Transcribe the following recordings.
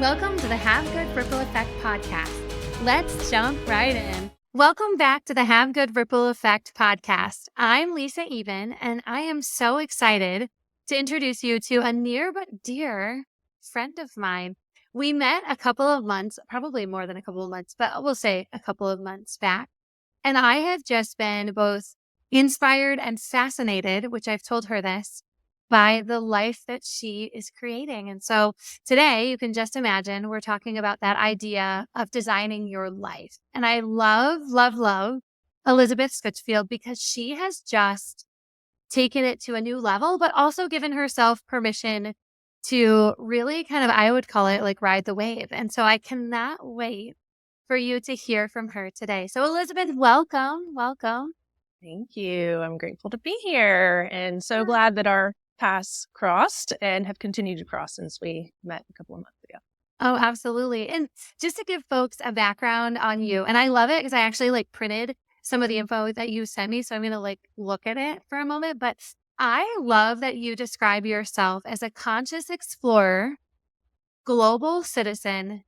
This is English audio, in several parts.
Welcome to the Have Good Ripple Effect podcast. Let's jump right in. Welcome back to the Have Good Ripple Effect podcast. I'm Lisa Even, and I am so excited to introduce you to a near but dear friend of mine. We met a couple of months, probably more than a couple of months, but we'll say a couple of months back. And I have just been both inspired and fascinated, which I've told her this, by the life that she is creating. And so today you can just imagine we're talking about that idea of designing your life. And I love Elizabeth Scutchfield because she has just taken it to a new level, but also given herself permission to really kind of, I would call it like ride the wave. And so I cannot wait for you to hear from her today. So Elizabeth, welcome. Thank you. I'm grateful to be here and so glad that our paths crossed and have continued to cross since we met a couple of months ago. Oh, absolutely. And just to give folks a background on you, and I love it because I actually printed some of the info that you sent me. So I'm going to look at it for a moment. But I love that you describe yourself as a conscious explorer, global citizen,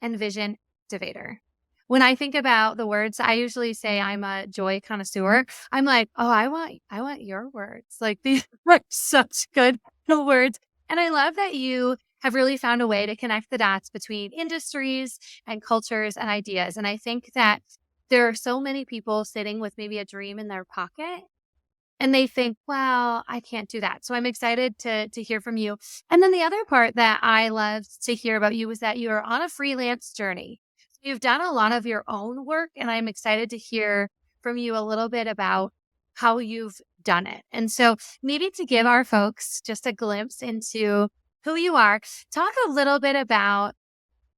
and vision activator. When I think about the words, I usually say I'm a joy connoisseur. I'm like, oh, I want your words. Like these are such good words. And I love that you have really found a way to connect the dots between industries and cultures and ideas. And I think that there are so many people sitting with maybe a dream in their pocket and they think, well, I can't do that. So I'm excited to hear from you. And then the other part that I love to hear about you is that you're on a freelance journey. You've done a lot of your own work, and I'm excited to hear from you a little bit about how you've done it. And so maybe to give our folks just a glimpse into who you are, talk a little bit about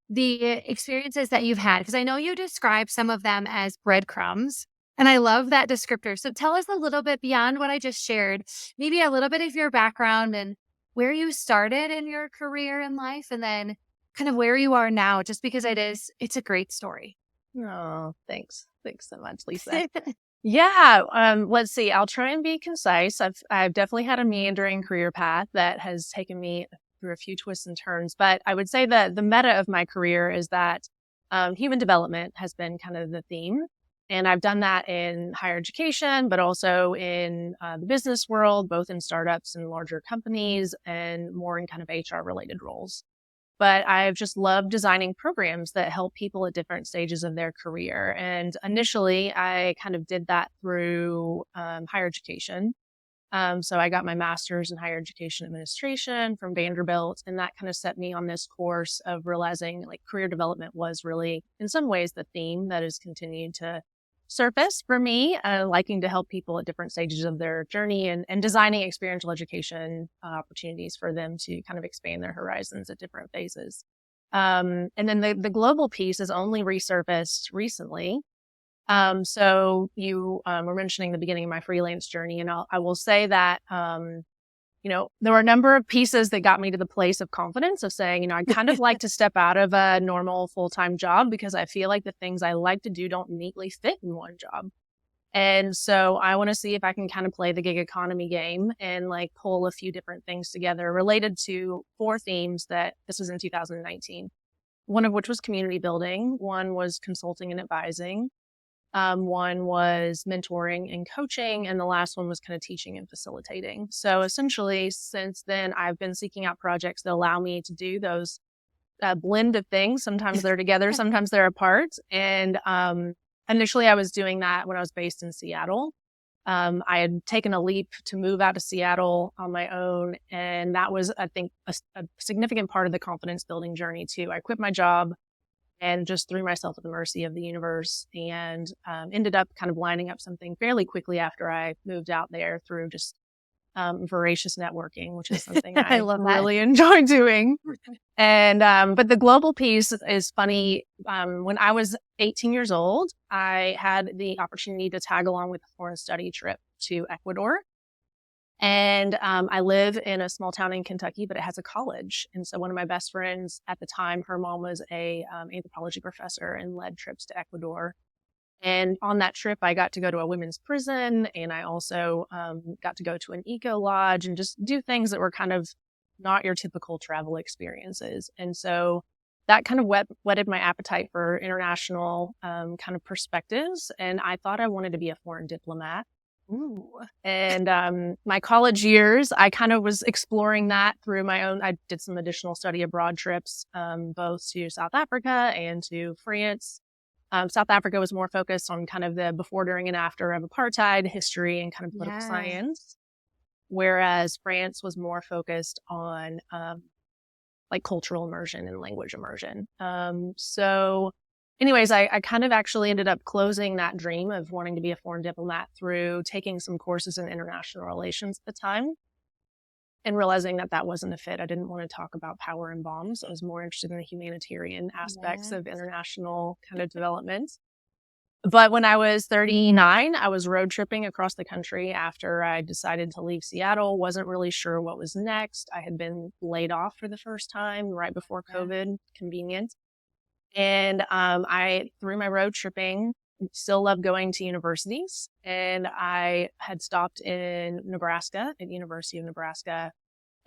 the experiences that you've had, because I know you describe some of them as breadcrumbs, and I love that descriptor. So tell us a little bit beyond what I just shared, maybe a little bit of your background and where you started in your career in life, and then kind of where you are now, just because it's a great story. Oh, thanks. Thanks so much, Lisa. Yeah. Let's see. I'll try and be concise. I've definitely had a meandering career path that has taken me through a few twists and turns, but I would say that the meta of my career is that human development has been kind of the theme. And I've done that in higher education, but also in the business world, both in startups and larger companies and more in kind of HR related roles. But I've just loved designing programs that help people at different stages of their career. And initially, I kind of did that through higher education. So I got my master's in higher education administration from Vanderbilt, and that kind of set me on this course of realizing career development was really, in some ways, the theme that has continued to surface for me, liking to help people at different stages of their journey and designing experiential education opportunities for them to kind of expand their horizons at different phases. And then the global piece has only resurfaced recently. So you were mentioning the beginning of my freelance journey, and I will say that there were a number of pieces that got me to the place of confidence of saying, I kind of like to step out of a normal full-time job because I feel like the things I like to do don't neatly fit in one job. And so I want to see if I can kind of play the gig economy game and pull a few different things together related to 4 themes that this was in 2019. One of which was community building. One was consulting and advising. One was mentoring and coaching, and the last one was kind of teaching and facilitating. So essentially, since then, I've been seeking out projects that allow me to do those blend of things. Sometimes they're together, sometimes they're apart. And initially, I was doing that when I was based in Seattle. I had taken a leap to move out of Seattle on my own, and that was, I think, a significant part of the confidence building journey, too. I quit my job and just threw myself at the mercy of the universe and ended up kind of lining up something fairly quickly after I moved out there through just voracious networking, which is something I really enjoy doing. And but the global piece is funny. When I was 18 years old, I had the opportunity to tag along with a foreign study trip to Ecuador. And I live in a small town in Kentucky, but it has a college. And so one of my best friends at the time, her mom was a anthropology professor and led trips to Ecuador. And on that trip, I got to go to a women's prison, and I also got to go to an eco lodge and just do things that were kind of not your typical travel experiences. And so that kind of whetted my appetite for international kind of perspectives. And I thought I wanted to be a foreign diplomat. Ooh. And my college years, I kind of was exploring that through my own. I did some additional study abroad trips, both to South Africa and to France. South Africa was more focused on kind of the before, during, and after of apartheid history and kind of political Yeah. science, whereas France was more focused on like cultural immersion and language immersion. So anyways, I kind of actually ended up closing that dream of wanting to be a foreign diplomat through taking some courses in international relations at the time and realizing that that wasn't a fit. I didn't want to talk about power and bombs. I was more interested in the humanitarian aspects Yeah. of international kind of development. But when I was 39, I was road tripping across the country after I decided to leave Seattle. Wasn't really sure what was next. I had been laid off for the first time right before Yeah. COVID, convenient. And through my road tripping, still love going to universities. And I had stopped in Nebraska, at University of Nebraska.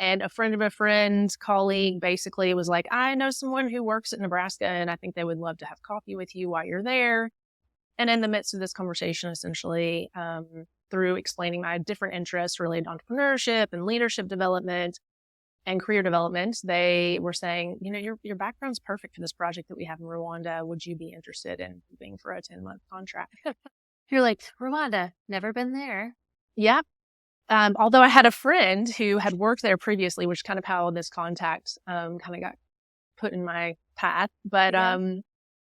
And a friend of a friend, colleague, basically was like, I know someone who works at Nebraska, and I think they would love to have coffee with you while you're there. And in the midst of this conversation, essentially, through explaining my different interests related to entrepreneurship and leadership development and career development, they were saying, you know, your background's perfect for this project that we have in Rwanda. Would you be interested in moving for a 10-month contract? You're like, Rwanda, never been there. Yeah. Although I had a friend who had worked there previously, which is kind of how this contact kind of got put in my path. But Yeah.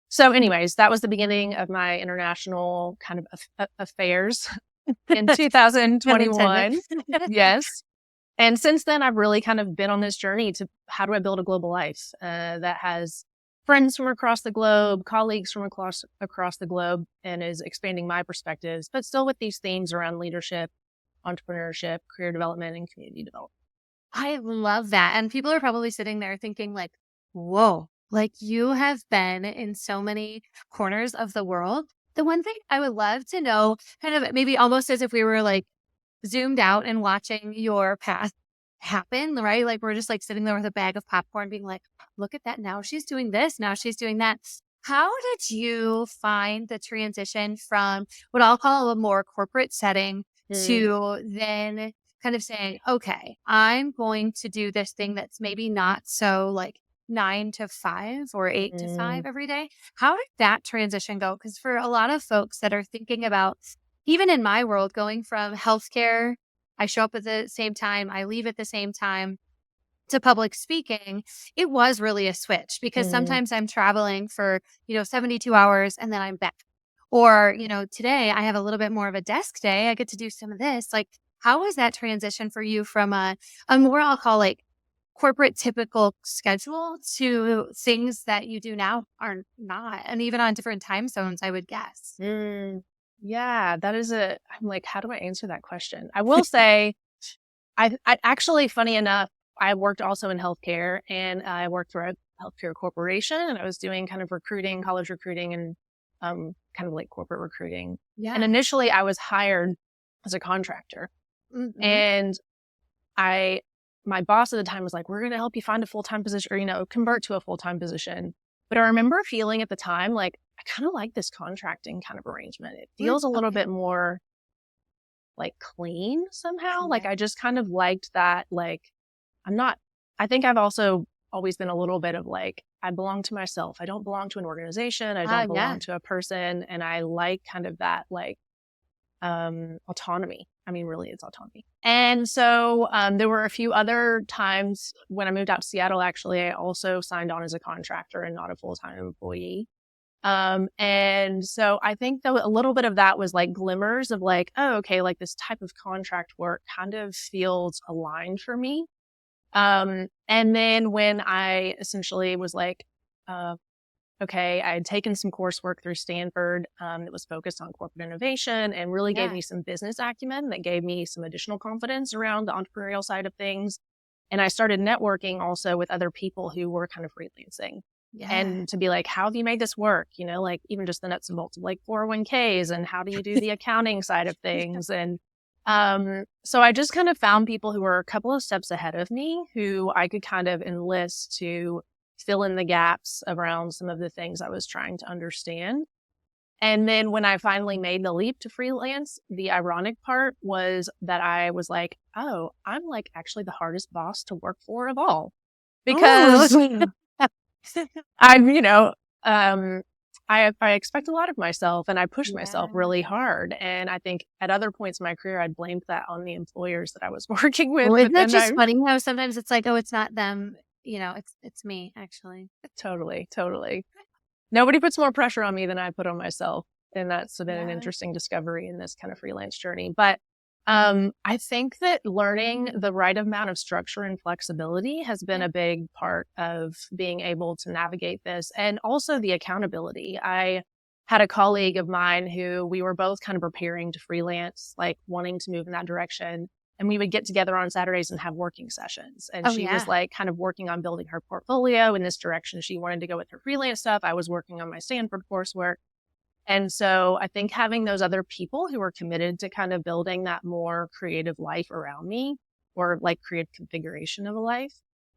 so anyways, that was the beginning of my international kind of affairs in Pun intended. 2021. Yes. And since then, I've really kind of been on this journey to how do I build a global life that has friends from across the globe, colleagues from across the globe, and is expanding my perspectives, but still with these themes around leadership, entrepreneurship, career development, and community development. I love that. And people are probably sitting there thinking like, whoa, like you have been in so many corners of the world. The one thing I would love to know, kind of maybe almost as if we were like zoomed out and watching your path happen, right? Like we're just like sitting there with a bag of popcorn being like, look at that. Now she's doing this. Now she's doing that. How did you find the transition from what I'll call a more corporate setting Mm, to then kind of saying, okay, I'm going to do this thing that's maybe not so like 9 to 5 or 8 to 5 mm, every day? How did that transition go? Because for a lot of folks that are thinking about, even in my world, going from healthcare, I show up at the same time, I leave at the same time, to public speaking, it was really a switch because mm. sometimes I'm traveling for, 72 hours and then I'm back. Or, today I have a little bit more of a desk day. I get to do some of this. Like, how was that transition for you from a more, I'll call like corporate typical schedule to things that you do now are not, and even on different time zones, I would guess. Mm. Yeah, I'm like, how do I answer that question? I will say, I actually, funny enough, I worked also in healthcare and I worked for a healthcare corporation and I was doing kind of recruiting, college recruiting and kind of like corporate recruiting. And Yeah. initially I was hired as a contractor Mm-hmm. and I, my boss at the time was like, we're going to help you find a full-time position or, convert to a full-time position. But I remember feeling at the time, like, I kind of like this contracting kind of arrangement. It feels a little Okay. bit more like clean somehow. Like Yeah. I just kind of liked that. Like I'm not, I think I've also always been a little bit of like, I belong to myself. I don't belong to an organization. I don't Yeah. belong to a person. And I like kind of that like, autonomy. I mean, really it's autonomy. And so, there were a few other times when I moved out to Seattle, actually, I also signed on as a contractor and not a full-time employee. And so I think though a little bit of that was like glimmers of like, oh, okay, like this type of contract work kind of feels aligned for me. And then when I essentially was like, uh, okay, I had taken some coursework through Stanford that was focused on corporate innovation and really gave Yeah. me some business acumen that gave me some additional confidence around the entrepreneurial side of things. And I started networking also with other people who were kind of freelancing Yeah. and to be like, how have you made this work? Like even just the nuts and bolts of like 401ks and how do you do the accounting side of things? And so I just kind of found people who were a couple of steps ahead of me who I could kind of enlist to fill in the gaps around some of the things I was trying to understand. And then when I finally made the leap to freelance, the ironic part was that I was like, oh, I'm like actually the hardest boss to work for of all, because Oh. I'm, um, I expect a lot of myself and I push myself Yeah. really hard. And I think at other points in my career, I'd blamed that on the employers that I was working with. Well, But isn't that then just funny how sometimes it's like, oh, it's not them, it's me actually. totally, totally. Nobody puts more pressure on me than I put on myself. And that's been an Yeah. interesting discovery in this kind of freelance journey. But I think that learning the right amount of structure and flexibility has been Yeah. a big part of being able to navigate this, and also the accountability. I had a colleague of mine who we were both kind of preparing to freelance, like wanting to move in that direction. And we would get together on Saturdays and have working sessions. And Oh she was yeah. like kind of working on building her portfolio in this direction. She wanted to go with her freelance stuff. I was working on my Stanford coursework. And so I think having those other people who are committed to kind of building that more creative life around me, or like creative configuration of a life.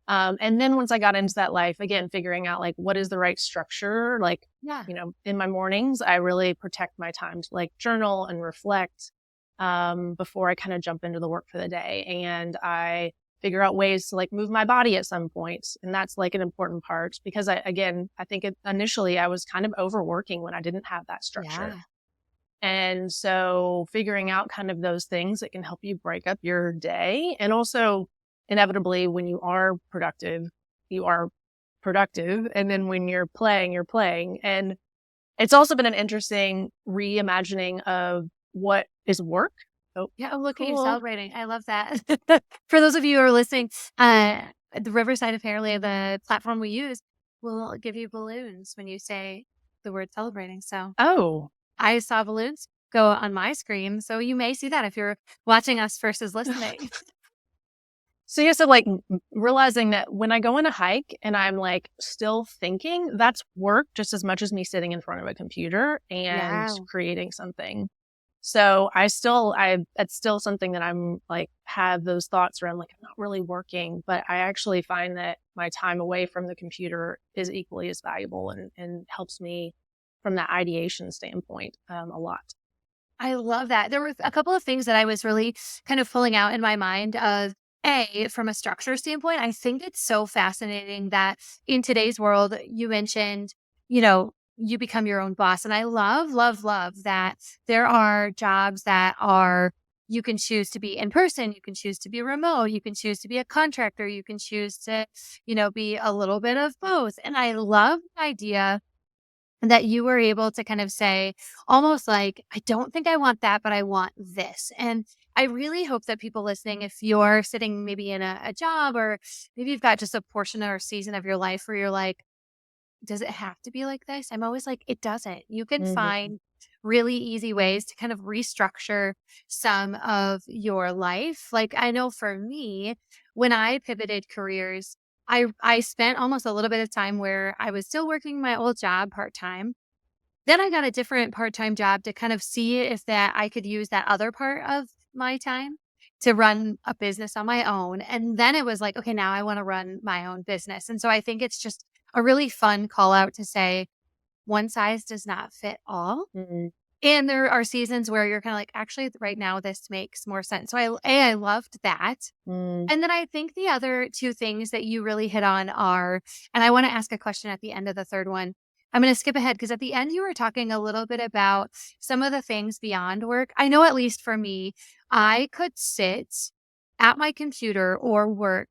And then once I got into that life, again, figuring out like what is the right structure, like, Yeah. in my mornings, I really protect my time to like journal and reflect before I kind of jump into the work for the day. And I figure out ways to like move my body at some point. And that's like an important part, because I think initially I was kind of overworking when I didn't have that structure. Yeah. And so figuring out kind of those things that can help you break up your day. And also inevitably when you are productive, you are productive. And then when you're playing, you're playing. And it's also been an interesting reimagining of what is work. Oh, Yeah, oh, look at you cool. celebrating. I love that. For those of you who are listening, the Riverside apparently, the platform we use, will give you balloons when you say the word celebrating. So Oh, I saw balloons go on my screen. So you may see that if you're watching us versus listening. so yeah, so like realizing that when I go on a hike and I'm like still thinking, that's work just as much as me sitting in front of a computer and Yeah. creating something. So it's still something that I'm like, have those thoughts around, like, I'm not really working, but I actually find that my time away from the computer is equally as valuable, and helps me from that ideation standpoint, a lot. I love that. There were a couple of things that I was really kind of pulling out in my mind of from a structure standpoint. I think it's so fascinating that in today's world, you mentioned, you become your own boss. And I love, love, love that there are jobs that are, you can choose to be in person, you can choose to be remote, you can choose to be a contractor, you can choose to, be a little bit of both. And I love the idea that you were able to kind of say, almost like, I don't think I want that, but I want this. And I really hope that people listening, if you're sitting maybe in a job, or maybe you've got just a portion or season of your life where you're like, does it have to be like this? I'm always like, it doesn't. You can Mhm. find really easy ways to kind of restructure some of your life. Like I know for me, when I pivoted careers, I spent almost a little bit of time where I was still working my old job part-time. Then I got a different part-time job to kind of see if that I could use that other part of my time to run a business on my own. And then it was like, okay, now I want to run my own business. And so I think it's just a really fun call out to say one size does not fit all. Mhm. And there are seasons where you're kind of like, actually, right now, this makes more sense. So I loved that. Mm. And then I think the other two things that you really hit on are, and I want to ask a question at the end of the third one. I'm going to skip ahead because at the end you were talking a little bit about some of the things beyond work. I know, at least for me, I could sit at my computer or work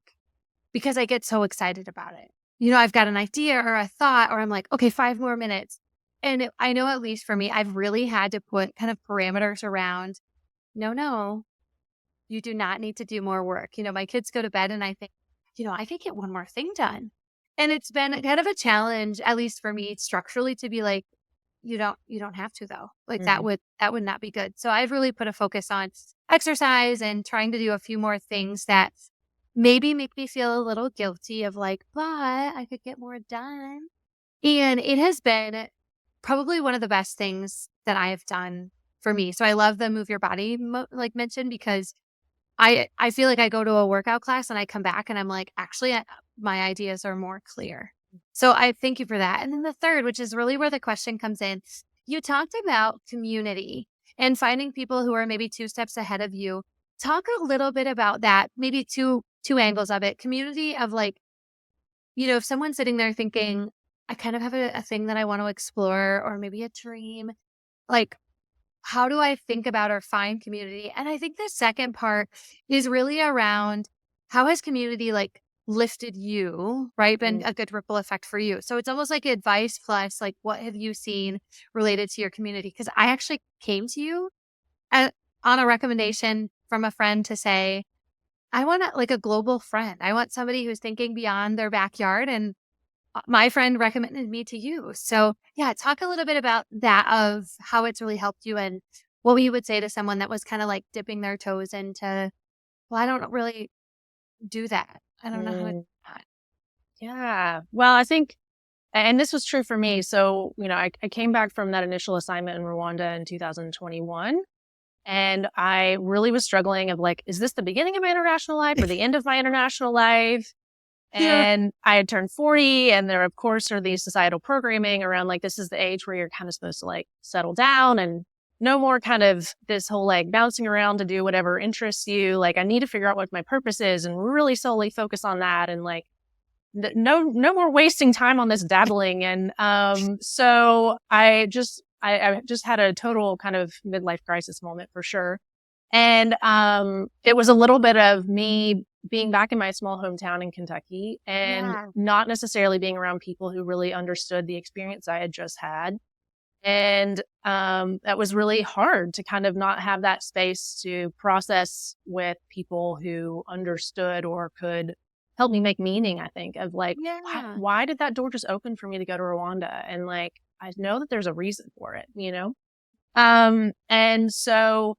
because I get so excited about it. I've got an idea or a thought, or I'm like, okay, 5 more minutes. And I know, at least for me, I've really had to put kind of parameters around, no, you do not need to do more work. My kids go to bed and I think, I could get one more thing done. And it's been kind of a challenge, at least for me, structurally, to be like, you don't have to though. Like Mhm. that would not be good. So I've really put a focus on exercise and trying to do a few more things that maybe make me feel a little guilty of like, but I could get more done. And it has been probably one of the best things that I have done for me. So I love the move your body like mentioned, because I feel like I go to a workout class and I come back and I'm like, actually, my ideas are more clear. So I thank you for that. And then the third, which is really where the question comes in, you talked about community and finding people who are maybe two steps ahead of you. Talk a little bit about that, maybe two angles of it. Community of like, if someone's sitting there thinking, I kind of have a thing that I want to explore, or maybe a dream, like, how do I think about or find community? And I think the second part is really around how has community like lifted you, right? Been a good ripple effect for you. So it's almost like advice plus like, what have you seen related to your community? Because I actually came to you at, on a recommendation from a friend to say, I want like a global friend. I want somebody who's thinking beyond their backyard. And my friend recommended me to you. So yeah, talk a little bit about that of how it's really helped you and what we would say to someone that was kind of like dipping their toes into, well, I don't really do that. I don't know how to do Mm, that. yeah. Well, I think, and this was true for me. So, I came back from that initial assignment in Rwanda in 2021. And I really was struggling of like, is this the beginning of my international life or the end of my international life? Yeah. And I had turned 40, and there, of course, are these societal programming around like, this is the age where you're kind of supposed to like settle down and no more kind of this whole like bouncing around to do whatever interests you. Like, I need to figure out what my purpose is and really solely focus on that. And like, no more wasting time on this dabbling. And so I just had a total kind of midlife crisis moment for sure. And it was a little bit of me being back in my small hometown in Kentucky and Yeah. not necessarily being around people who really understood the experience I had just had. And that was really hard to kind of not have that space to process with people who understood or could help me make meaning, I think, of like, Yeah. why did that door just open for me to go to Rwanda? And like, I know that there's a reason for it, you know? And so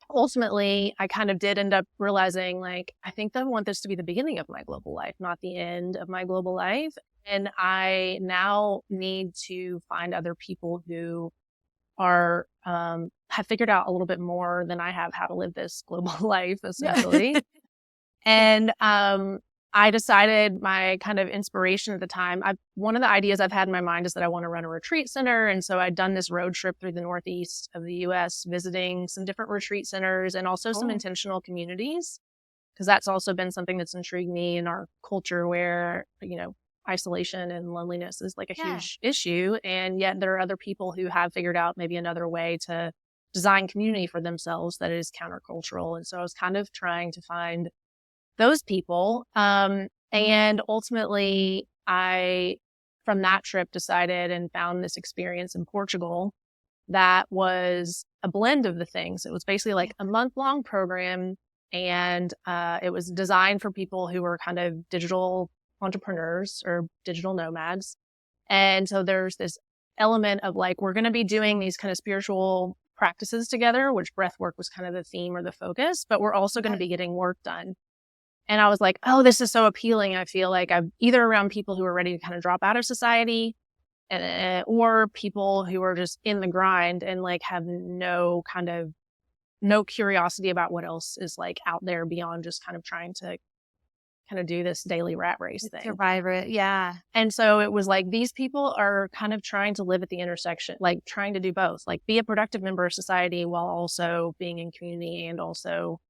ultimately, I kind of did end up realizing, like, I think that I want this to be the beginning of my global life, not the end of my global life. And I now need to find other people who have figured out a little bit more than I have how to live this global life, essentially. And I decided my kind of inspiration at the time, one of the ideas I've had in my mind is that I want to run a retreat center. And so I'd done this road trip through the Northeast of the US, visiting some different retreat centers and also some Oh, intentional communities, because that's also been something that's intrigued me in our culture where, isolation and loneliness is like a yeah. huge issue. And yet there are other people who have figured out maybe another way to design community for themselves that is countercultural. And so I was kind of trying to find those people. And ultimately, from that trip, decided and found this experience in Portugal that was a blend of the things. It was basically like a month-long program, and it was designed for people who were kind of digital entrepreneurs or digital nomads. And so there's this element of like, we're going to be doing these kind of spiritual practices together, which breath work was kind of the theme or the focus, but we're also going to be getting work done. And I was like, oh, this is so appealing. I feel like I'm either around people who are ready to kind of drop out of society or people who are just in the grind and like have no curiosity about what else is like out there beyond just kind of trying to kind of do this daily rat race thing. Survivor. Yeah. And so it was like, these people are kind of trying to live at the intersection, like trying to do both, like be a productive member of society while also being in community and also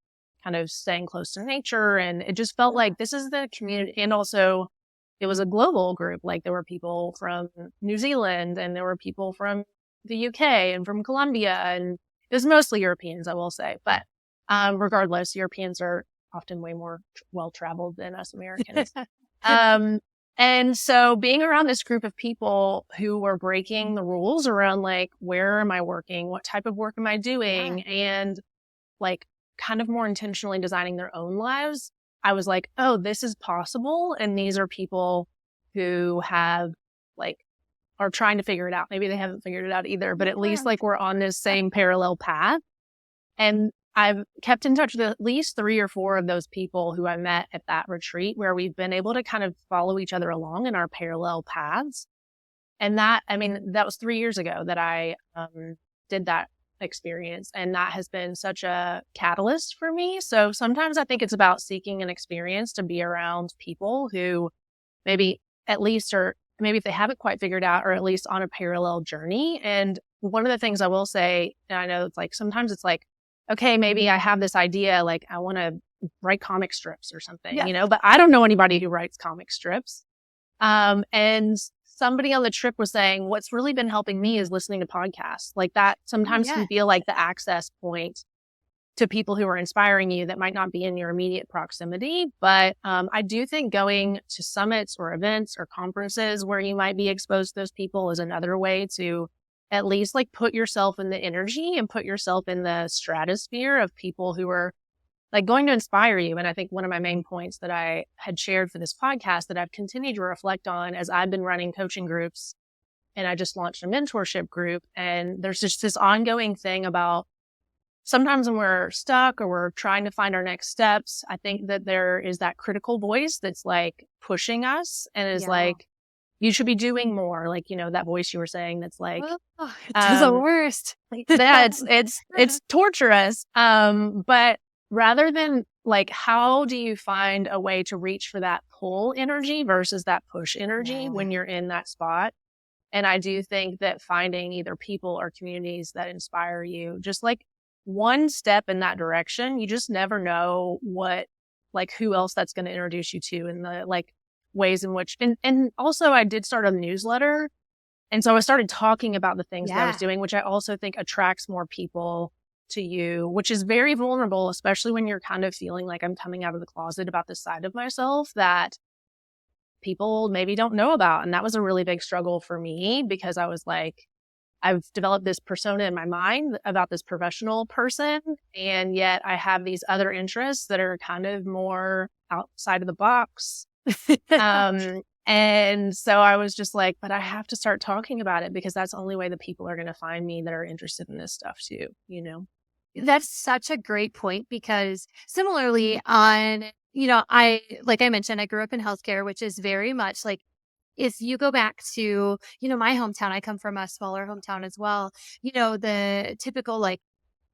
kind of staying close to nature. And it just felt like this is the community. And also it was a global group. Like there were people from New Zealand and there were people from the UK and from Colombia, and it was mostly Europeans, I will say. But regardless, Europeans are often way more well-traveled than us Americans. And so being around this group of people who were breaking the rules around like, where am I working? What type of work am I doing? Yeah. And like kind of more intentionally designing their own lives, I was like, oh, this is possible. And these are people who have like, are trying to figure it out. Maybe they haven't figured it out either, but at least Yeah. like we're on this same parallel path. And I've kept in touch with at least 3 or 4 of those people who I met at that retreat, where we've been able to kind of follow each other along in our parallel paths. And that, I mean, that was 3 years ago that I did that experience. And that has been such a catalyst for me. So sometimes I think it's about seeking an experience to be around people who maybe at least, or maybe if they haven't quite figured out, or at least on a parallel journey. And one of the things I will say, and I know it's like, sometimes it's like, okay, maybe I have this idea, like I want to write comic strips or something, Yeah. but I don't know anybody who writes comic strips. And somebody on the trip was saying, what's really been helping me is listening to podcasts. Like that Oh, sometimes yeah. can feel like the access point to people who are inspiring you that might not be in your immediate proximity. But I do think going to summits or events or conferences where you might be exposed to those people is another way to at least like put yourself in the energy and put yourself in the stratosphere of people who are like going to inspire you. And I think one of my main points that I had shared for this podcast that I've continued to reflect on as I've been running coaching groups, and I just launched a mentorship group. And there's just this ongoing thing about sometimes when we're stuck or we're trying to find our next steps, I think that there is that critical voice that's like pushing us and is Yeah. like, you should be doing more. Like, that voice you were saying that's like, It's the worst. yeah, it's torturous. But rather than like, how do you find a way to reach for that pull energy versus that push energy when you're in that spot? And I do think that finding either people or communities that inspire you, just like one step in that direction, you just never know who else that's going to introduce you to, and the like ways in which, and also I did start a newsletter. And so I started talking about the things that I was doing, which I also think attracts more people to you, which is very vulnerable, especially when you're kind of feeling like I'm coming out of the closet about this side of myself that people maybe don't know about. And that was a really big struggle for me because I was like, I've developed this persona in my mind about this professional person. And yet I have these other interests that are kind of more outside of the box. And so I was just like, but I have to start talking about it because that's the only way that people are going to find me that are interested in this stuff too. That's such a great point because similarly like I mentioned, I grew up in healthcare, which is very much like, if you go back to, my hometown, I come from a smaller hometown as well, the typical like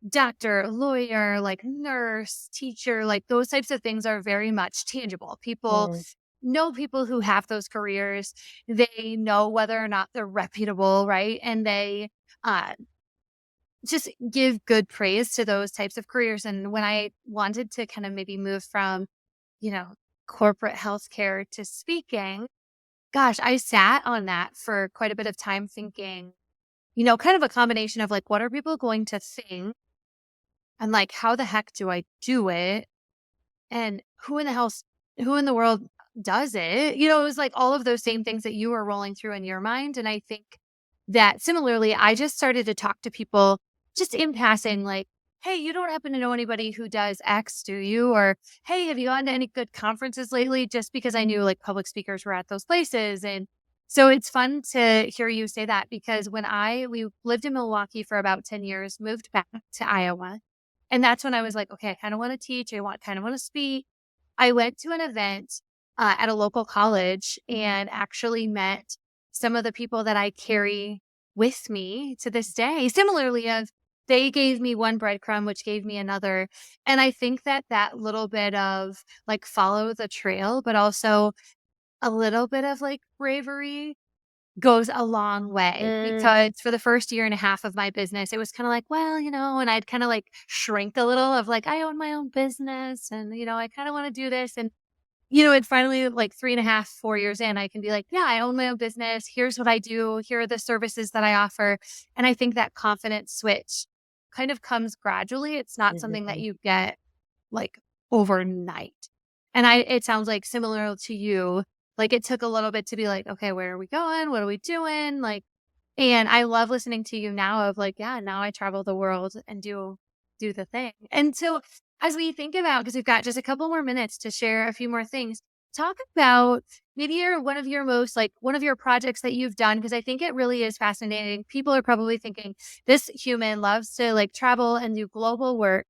doctor, lawyer, like nurse, teacher, like those types of things are very much tangible. People know people who have those careers. They know whether or not they're reputable, right? And they just give good praise to those types of careers. And when I wanted to kind of maybe move from, you know, corporate healthcare to speaking, gosh, I sat on that for quite a bit of time thinking, kind of a combination of like, what are people going to think? And like, how the heck do I do it? And who in the world does it? It was like all of those same things that you were rolling through in your mind. And I think that similarly, I just started to talk to people just in passing, like, hey, you don't happen to know anybody who does X, do you? Or, hey, have you gone to any good conferences lately? Just because I knew like public speakers were at those places. And so it's fun to hear you say that because we lived in Milwaukee for about 10 years, moved back to Iowa. And that's when I was like, okay, I kind of want to teach. Kind of want to speak. I went to an event at a local college and actually met some of the people that I carry with me to this day. Similarly, they gave me one breadcrumb, which gave me another. And I think that little bit of like follow the trail, but also a little bit of like bravery goes a long way because for the first year and a half of my business, it was kind of like, well, and I'd kind of like shrink a little of like, I own my own business and, I kind of want to do this. And, it finally like 3.5, 4 years in, I can be like, yeah, I own my own business. Here's what I do. Here are the services that I offer. And I think that confidence switch kind of comes gradually. It's not something that you get like overnight. And it sounds like similar to you, like it took a little bit to be like, okay, where are we going? What are we doing? Like, and I love listening to you now of like, yeah, now I travel the world and do the thing. And so as we think about, because we've got just a couple more minutes to share a few more things, talk about maybe one of your projects that you've done, because I think it really is fascinating. People are probably thinking this human loves to like travel and do global work.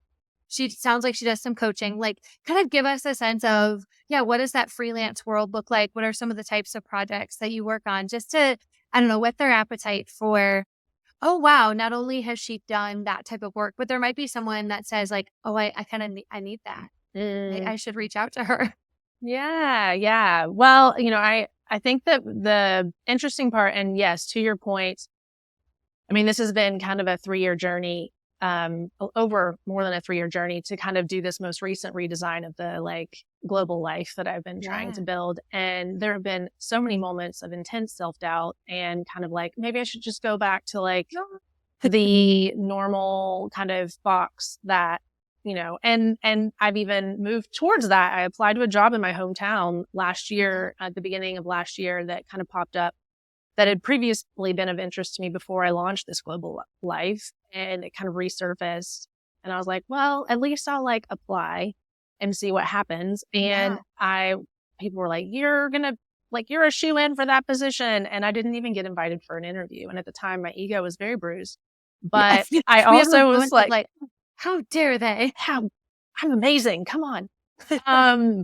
She sounds like she does some coaching, like kind of give us a sense of, yeah, what does that freelance world look like? What are some of the types of projects that you work on just to, I don't know, whet their appetite for, oh, wow, not only has she done that type of work, but there might be someone that says like, oh, I kind of I need that. I should reach out to her. Yeah. Yeah. Well, I think that the interesting part, and yes, to your point, I mean, this has been kind of a 3-year journey, over more than a 3-year journey to kind of do this most recent redesign of the like global life that I've been trying Yeah. to build. And there have been so many moments of intense self-doubt and kind of like, maybe I should just go back to like the normal kind of box that, and I've even moved towards that. I applied to a job in my hometown last year, at the beginning of last year, that kind of popped up that had previously been of interest to me before I launched this global life, and it kind of resurfaced. And I was like, well, at least I'll like apply and see what happens. Yeah. And people were like, you're a shoe in for that position. And I didn't even get invited for an interview. And at the time, my ego was very bruised. But Yes. I We have those also was moments of like, like, how dare they? how I'm amazing. Come on.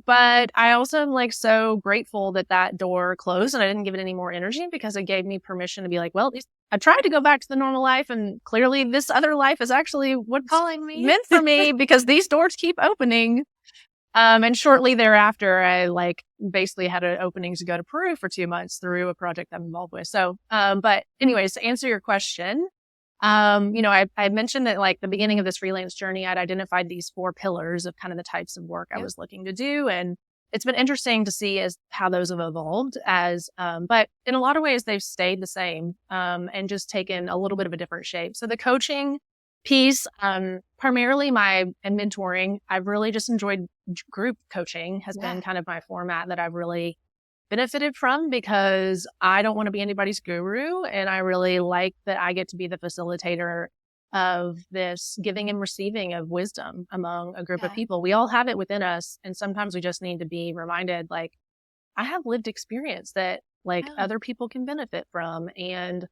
But I also am like so grateful that that door closed and I didn't give it any more energy because it gave me permission to be like, well, at least I tried to go back to the normal life and clearly this other life is actually what's Calling me. meant for me because these doors keep opening. And shortly thereafter, I like basically had an opening to go to Peru for 2 months through a project I'm involved with. So, but anyways, to answer your question, I mentioned that like the beginning of this freelance journey, I'd identified these 4 pillars of kind of the types of work I Yep. was looking to do. And it's been interesting to see as how those have evolved but in a lot of ways they've stayed the same, and just taken a little bit of a different shape. So the coaching piece, primarily and mentoring, I've really just enjoyed group coaching has Yeah. been kind of my format that I've really benefited from because I don't want to be anybody's guru. And I really like that I get to be the facilitator of this giving and receiving of wisdom among a group of Yeah. people. We all have it within us. And sometimes we just need to be reminded, like, I have lived experience that like Yeah. other people can benefit from. And,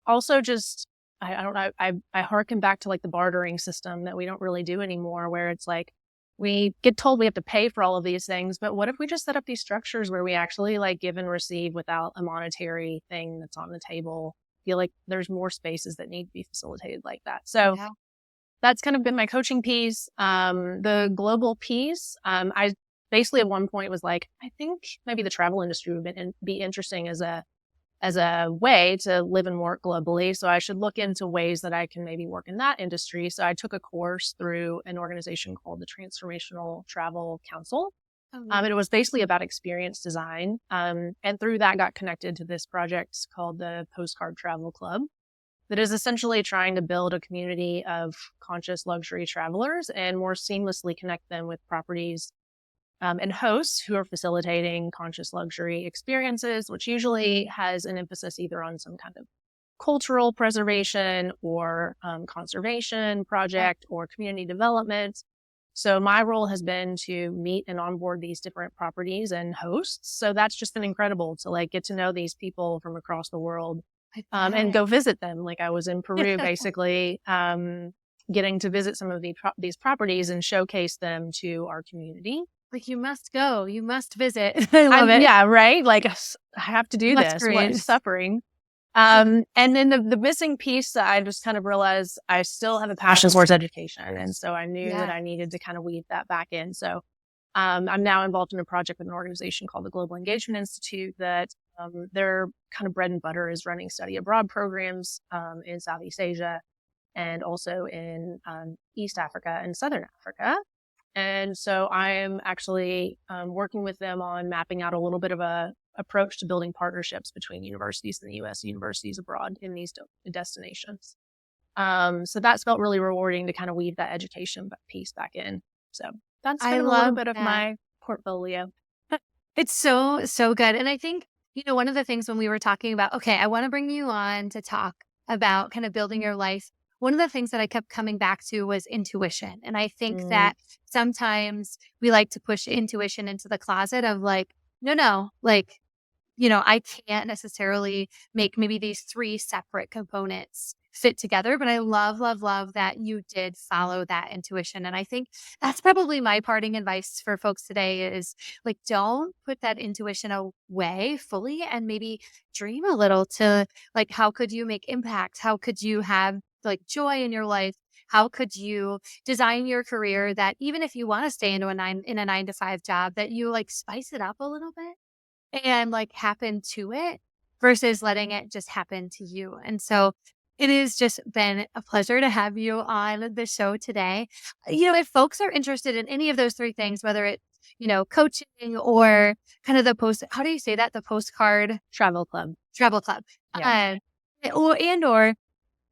also just, I don't know, I harken back to like the bartering system that we don't really do anymore, where it's like, we get told we have to pay for all of these things, but what if we just set up these structures where we actually like give and receive without a monetary thing that's on the table? I feel like there's more spaces that need to be facilitated like that. So Yeah. that's kind of been my coaching piece. The global piece, I basically at one point was like, I think maybe the travel industry would be interesting as a way to live and work globally. So I should look into ways that I can maybe work in that industry. So I took a course through an organization called the Transformational Travel Council. Oh, It was basically about experience design. And through that got connected to this project called the Postcard Travel Club that is essentially trying to build a community of conscious luxury travelers and more seamlessly connect them with properties, and hosts who are facilitating conscious luxury experiences, which usually has an emphasis either on some kind of cultural preservation or conservation yeah. project or community development. So my role has been to meet and onboard these different properties and hosts. So that's just been incredible to like get to know these people from across the world, I and bet. go visit them. Like I was in Peru, basically, getting to visit some of these properties and showcase them to our community. Like, you must go. You must visit. I love it. Yeah, right. Like I have to do That's this. What great. suffering? And then the missing piece that I just kind of realized I still have a passion towards education. And so I knew that Yeah. I needed to kind of weave that back in. So, I'm now involved in a project with an organization called the Global Engagement Institute that, their kind of bread and butter is running study abroad programs, in Southeast Asia and also in, East Africa and Southern Africa. And so I am actually, working with them on mapping out a little bit of a approach to building partnerships between universities in the U.S. and universities abroad in these destinations. So that's felt really rewarding to kind of weave that education piece back in. So that's I kind of a little love bit of that. my portfolio. It's so, so good. And I think, one of the things when we were talking about, okay, I want to bring you on to talk about kind of building your life. One of the things that I kept coming back to was intuition. And I think Mm, that sometimes we like to push intuition into the closet of like, no, like, I can't necessarily make maybe these 3 separate components fit together, but I love, love, love that you did follow that intuition. And I think that's probably my parting advice for folks today is like, don't put that intuition away fully and maybe dream a little to like, how could you make impact? How could you have like joy in your life? How could you design your career that even if you want to stay in a 9 to 5 job, that you like spice it up a little bit? and like happen to it versus letting it just happen to you. And so it has just been a pleasure to have you on the show today. If folks are interested in any of those three things, whether it's, coaching or kind of how do you say that? The postcard Travel club. travel club, Yeah. or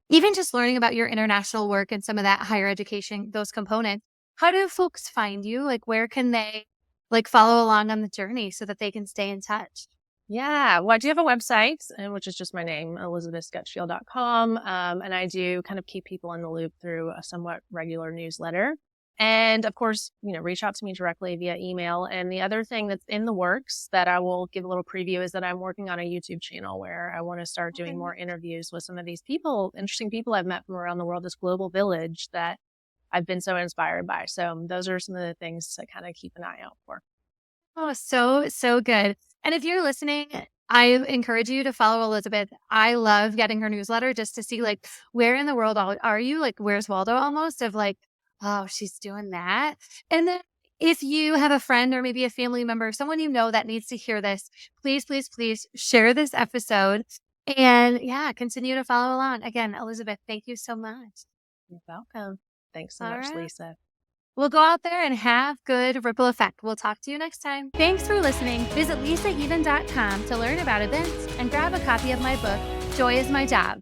even just learning about your international work and some of that higher education, those components. How do folks find you? Like, where can they like follow along on the journey so that they can stay in touch? Yeah. Well, I do have a website, which is just my name, elizabethscutchfield.com. And I do kind of keep people in the loop through a somewhat regular newsletter. And of course, reach out to me directly via email. And the other thing that's in the works that I will give a little preview is that I'm working on a YouTube channel where I want to start doing more interviews with some of these people, interesting people I've met from around the world, this global village that I've been so inspired by. So those are some of the things to kind of keep an eye out for. Oh, so, so good. And if you're listening, I encourage you to follow Elizabeth. I love getting her newsletter just to see like where in the world are you? Like, where's Waldo almost of like, oh, she's doing that. And then if you have a friend or maybe a family member, someone that needs to hear this, please, please, please share this episode and yeah, continue to follow along. Again, Elizabeth, thank you so much. You're welcome. Thanks so All much, right. Lisa. We'll go out there and have good ripple effect. We'll talk to you next time. Thanks for listening. Visit lisaeden.com to learn about events and grab a copy of my book, Joy is My Job.